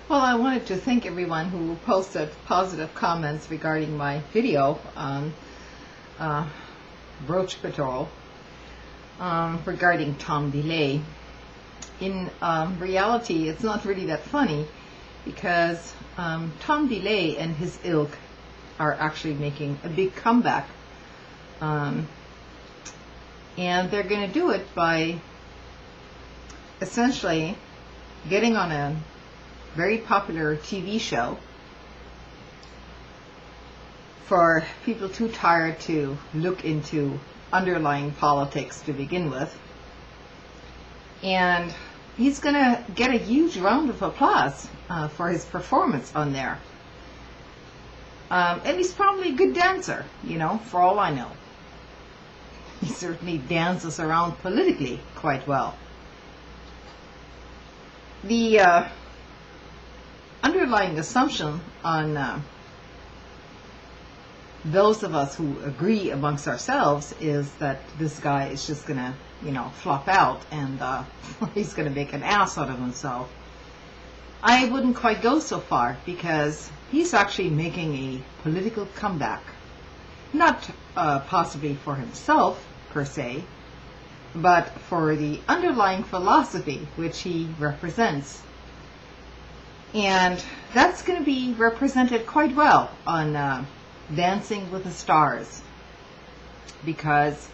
Well, I wanted to thank everyone who posted positive comments regarding my video on Roach Patrol regarding Tom DeLay. In reality, it's not really that funny because Tom DeLay and his ilk are actually making a big comeback. And they're going to do it by essentially getting on a very popular TV show for people too tired to look into underlying politics to begin with. And he's going to get a huge round of applause for his performance on there. And he's probably a good dancer, you know, for all I know. He certainly dances around politically quite well. The underlying assumption on those of us who agree amongst ourselves is that this guy is just going to, you know, flop out and he's going to make an ass out of himself. I wouldn't quite go so far because he's actually making a political comeback. Not possibly for himself, per se, but for the underlying philosophy which he represents. And that's going to be represented quite well on Dancing with the Stars. Because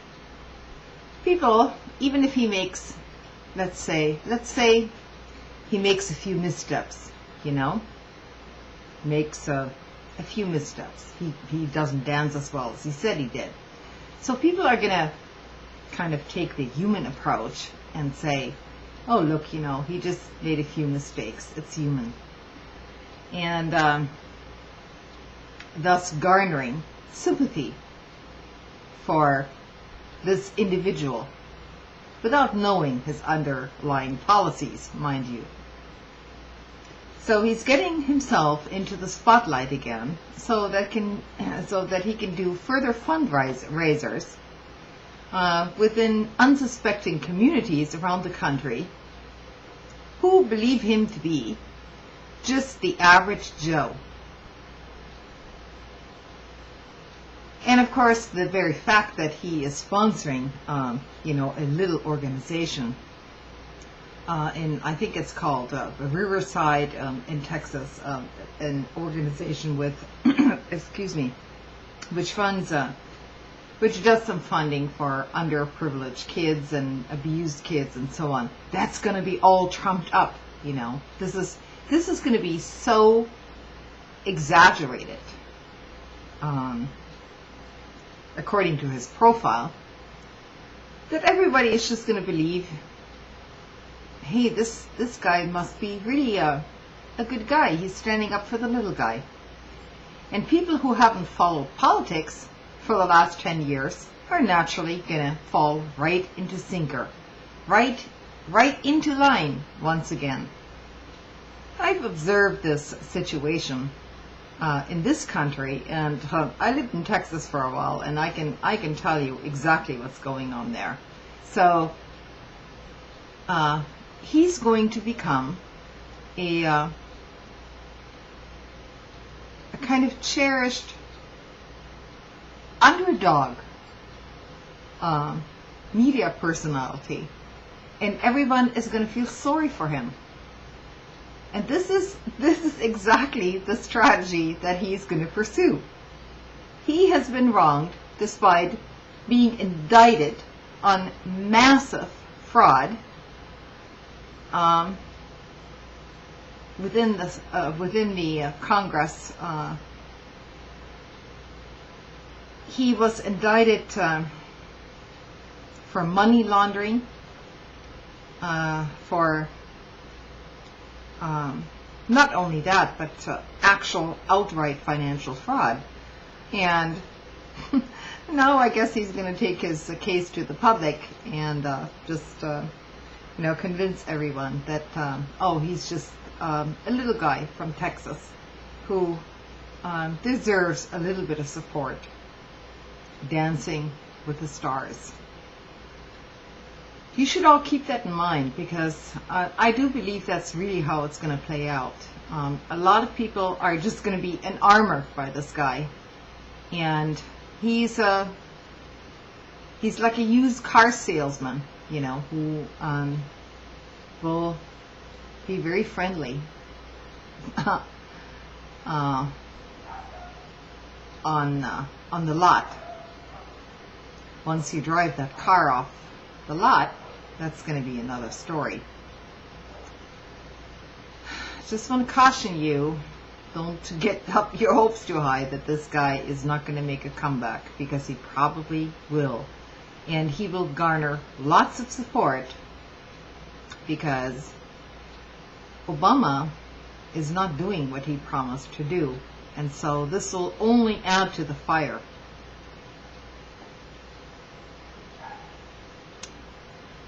people, even if he makes, let's say he makes a few missteps, you know, makes a few missteps. He doesn't dance as well as he said he did. So people are going to kind of take the human approach and say, oh, look, you know, he just made a few mistakes. It's human. And thus garnering sympathy for this individual without knowing his underlying policies, mind you. So he's getting himself into the spotlight again so that he can do further fundraisers within unsuspecting communities around the country who believe him to be just the average Joe. And of course, the very fact that he is sponsoring, you know, a little organization I think it's called Riverside in Texas, an organization with, excuse me, which funds, which does some funding for underprivileged kids and abused kids and so on. That's going to be all trumped up, you know. This is going to be so exaggerated, according to his profile, that everybody is just going to believe, hey, this guy must be really a good guy. He's standing up for the little guy. And people who haven't followed politics for the last 10 years are naturally going to fall right into sinker. Right into line once again. I've observed this situation in this country, and I lived in Texas for a while, and I can tell you exactly what's going on there. So he's going to become a kind of cherished underdog media personality, and everyone is going to feel sorry for him. And this is exactly the strategy that he's going to pursue. He has been wronged despite being indicted on massive fraud within the Congress. He was indicted for money laundering, for not only that, but actual outright financial fraud. And now I guess he's going to take his case to the public and just convince everyone that he's just a little guy from Texas who deserves a little bit of support. Dancing with the Stars. You should all keep that in mind, because I do believe that's really how it's going to play out. A lot of people are just going to be enamored by this guy, and he's like a used car salesman, who will be very friendly on the lot. Once you drive that car off the lot, that's going to be another story. Just want to caution you, don't get up your hopes too high that this guy is not going to make a comeback, because he probably will. And he will garner lots of support, because Obama is not doing what he promised to do. And so this will only add to the fire.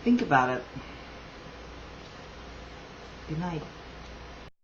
Think about it. Good night.